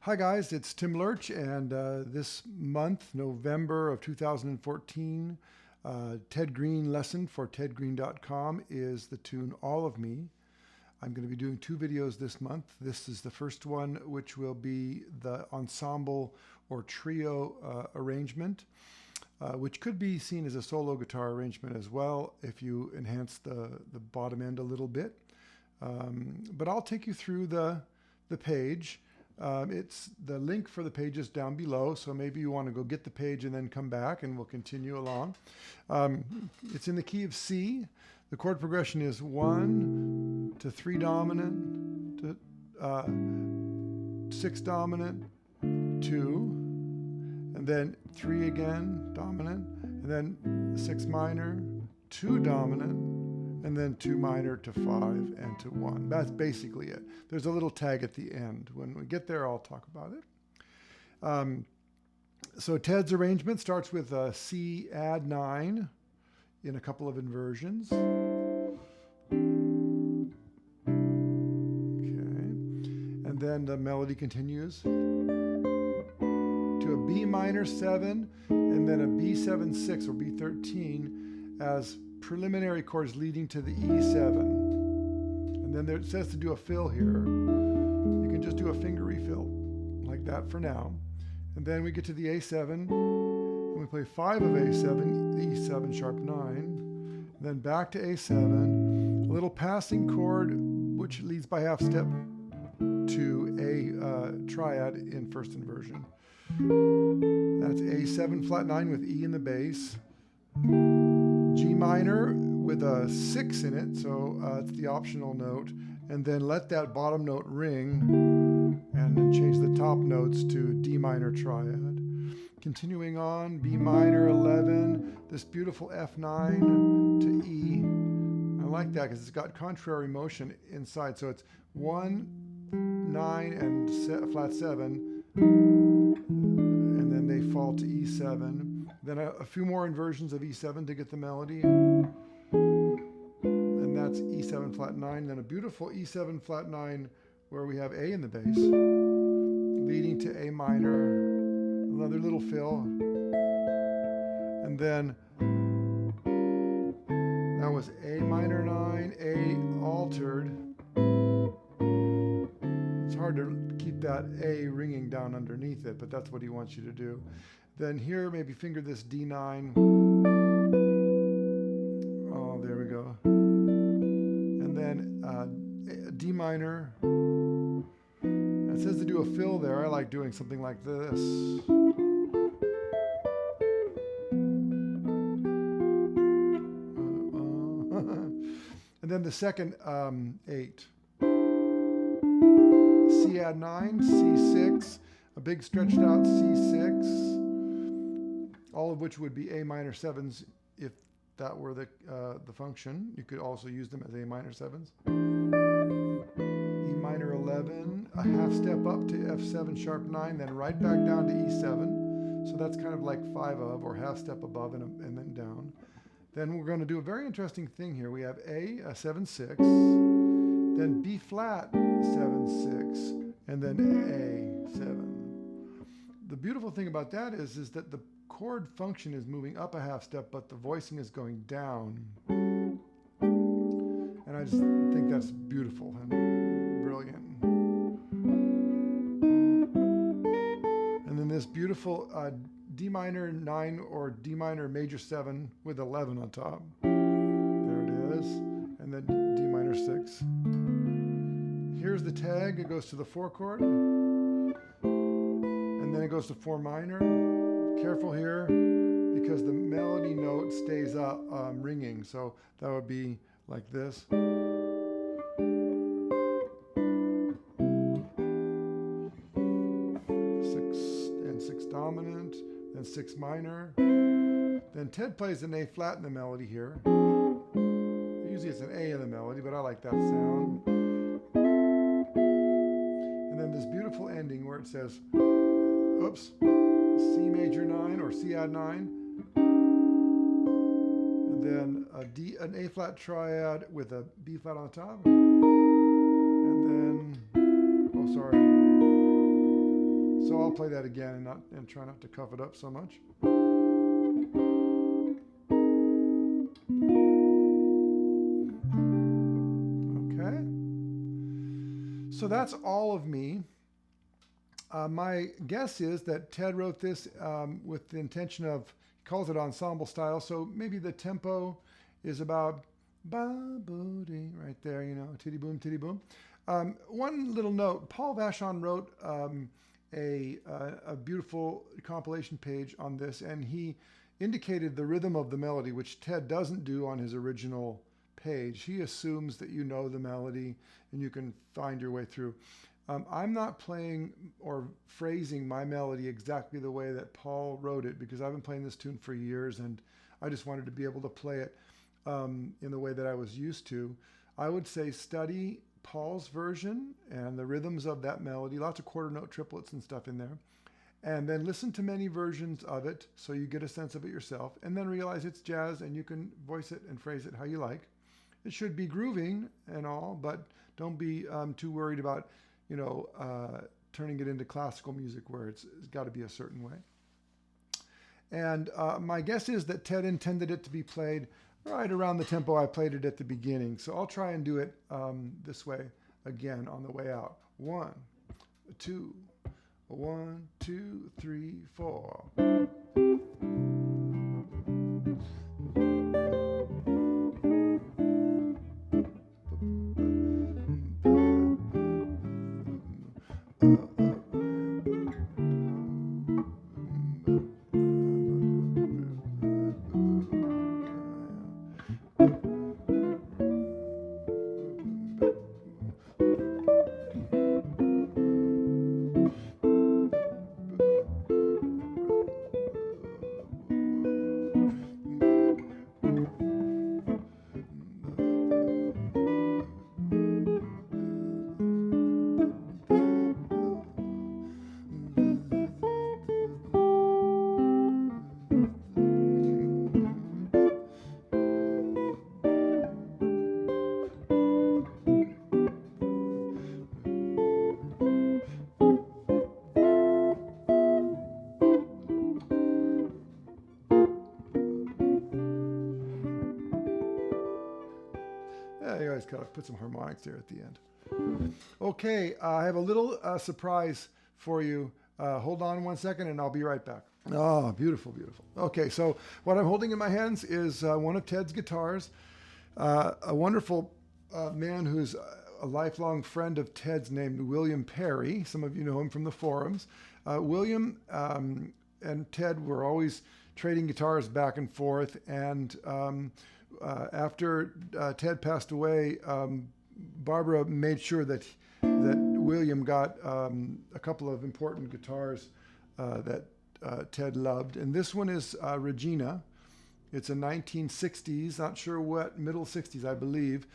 Hi guys, it's Tim Lerch, and this month, November of 2014, Ted Greene lesson for tedgreene.com is the tune All of Me. I'm going to be doing 2 videos this month. This is the first one, which will be the ensemble or trio arrangement, which could be seen as a solo guitar arrangement as well if you enhance the bottom end a little bit. But I'll take you through the page. It's the link for the page is down below, so maybe you want to go get the page and then come back and we'll continue along. It's in the key of C. The chord progression is 1 to 3 dominant to 6 dominant, 2, and then 3 again dominant, and then 6 minor, 2 dominant, and then 2 minor to 5 and to 1. That's basically it. There's a little tag at the end. When we get there, I'll talk about it. So Ted's arrangement starts with a C add 9 in a couple of inversions. Okay. And then the melody continues to a B minor 7 and then a B7 6 or B13 as preliminary chords leading to the E7. And then it says to do a fill here. You can just do a finger refill like that for now. And then we get to the A7 and we play 5 of A7, the E7 sharp 9. And then back to A7, a little passing chord which leads by half step to a triad in first inversion. That's A7 flat 9 with E in the bass. G minor with a 6 in it, so it's the optional note, and then let that bottom note ring and then change the top notes to D minor triad. Continuing on, B minor 11, this beautiful F9 to E. I like that because it's got contrary motion inside, so it's 1, 9, and flat 7, and then they fall to E7. Then a few more inversions of E7 to get the melody. And that's E7 flat 9. Then a beautiful E7 flat 9 where we have A in the bass, leading to A minor, another little fill. And then that was A minor 9, A altered. It's hard to keep that A ringing down underneath it, but that's what he wants you to do. Then here, maybe finger this D9. Oh, there we go. And then D minor. It says to do a fill there. I like doing something like this. And then the second 8. C add 9, C6, a big stretched out C6. All of which would be A minor 7s if that were the function. You could also use them as A minor 7s. E minor 11, a half step up to F7 sharp 9, then right back down to E7. So that's kind of like 5 of, or half step above and then down. Then we're going to do a very interesting thing here. We have A 7 6, then B flat 7 6, and then A 7. The beautiful thing about that is that the chord function is moving up a half step, but the voicing is going down. And I just think that's beautiful and brilliant. And then this beautiful D minor 9 or D minor major 7 with 11 on top. There it is. And then D minor 6. Here's the tag. It goes to the 4 chord. And then it goes to 4 minor. Careful here because the melody note stays up ringing. So that would be like this. 6 dominant, then 6 minor. Then Ted plays an A flat in the melody here. Usually it's an A in the melody, but I like that sound. And then this beautiful ending where it says, oops, C major 9 or C add 9. And then an A flat triad with a B flat on the top. And then, oh sorry. So I'll play that again and try not to cuff it up so much. Okay. So that's all of me. My guess is that Ted wrote this with the intention of, he calls it ensemble style, so maybe the tempo is about ba-boo-dee, right there, you know, titty boom, titty boom. One little note, Paul Vachon wrote a beautiful compilation page on this, and he indicated the rhythm of the melody, which Ted doesn't do on his original page. He assumes that you know the melody and you can find your way through. I'm not playing or phrasing my melody exactly the way that Paul wrote it because I've been playing this tune for years and I just wanted to be able to play it in the way that I was used to. I would say study Paul's version and the rhythms of that melody, lots of quarter note triplets and stuff in there, and then listen to many versions of it so you get a sense of it yourself, and then realize it's jazz and you can voice it and phrase it how you like. It should be grooving and all, but don't be too worried about, you know, turning it into classical music where it's got to be a certain way. And my guess is that Ted intended it to be played right around the tempo I played it at the beginning. So I'll try and do it this way again on the way out. 1, 2, 1, 2, 3, 4. You always gotta put some harmonics there at the end. Okay, I have a little surprise for you. Hold on 1 second and I'll be right back. Oh, beautiful, beautiful. Okay, so what I'm holding in my hands is one of Ted's guitars. A wonderful man who's a lifelong friend of Ted's named William Perry. Some of you know him from the forums. William and Ted were always trading guitars back and forth, and after Ted passed away, Barbara made sure that William got a couple of important guitars that Ted loved. And this one is Regina. It's a 1960s, not sure what, middle 60s, I believe,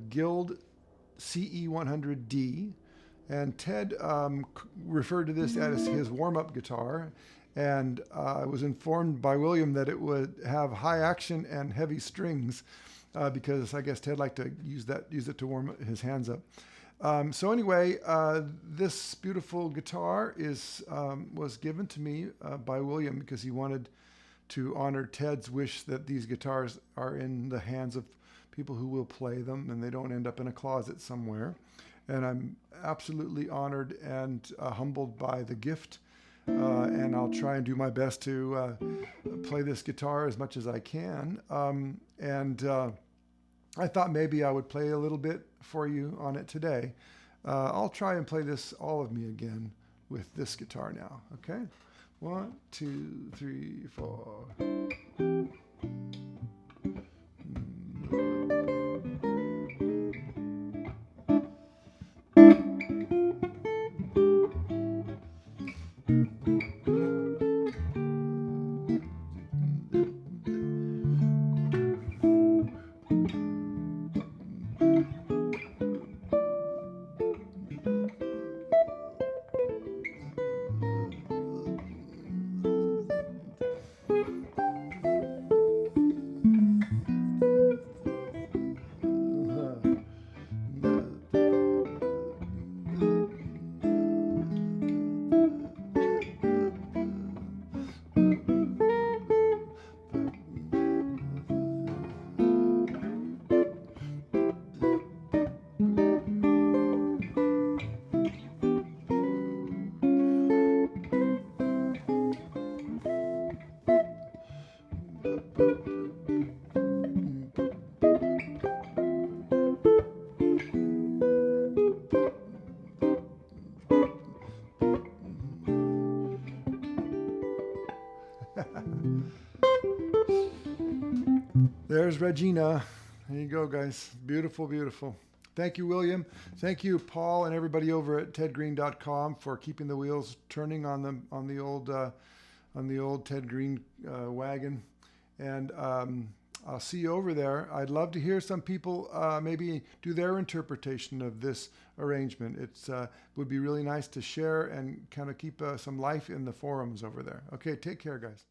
Guild CE 100D. And Ted referred to this as his warm-up guitar. And I was informed by William that it would have high action and heavy strings because I guess Ted liked to use it to warm his hands up. So anyway, this beautiful guitar was given to me by William because he wanted to honor Ted's wish that these guitars are in the hands of people who will play them and they don't end up in a closet somewhere. And I'm absolutely honored and humbled by the gift. And I'll try and do my best to play this guitar as much as I can. I thought maybe I would play a little bit for you on it today. I'll try and play this All of Me again with this guitar now. Okay? 1, 2, 3, 4. There's Regina. There you go, guys. Beautiful, beautiful. Thank you, William. Thank you, Paul, and everybody over at tedgreene.com for keeping the wheels turning on the old Ted Greene wagon. And I'll see you over there. I'd love to hear some people maybe do their interpretation of this arrangement. It would be really nice to share and kind of keep some life in the forums over there. Okay, take care, guys.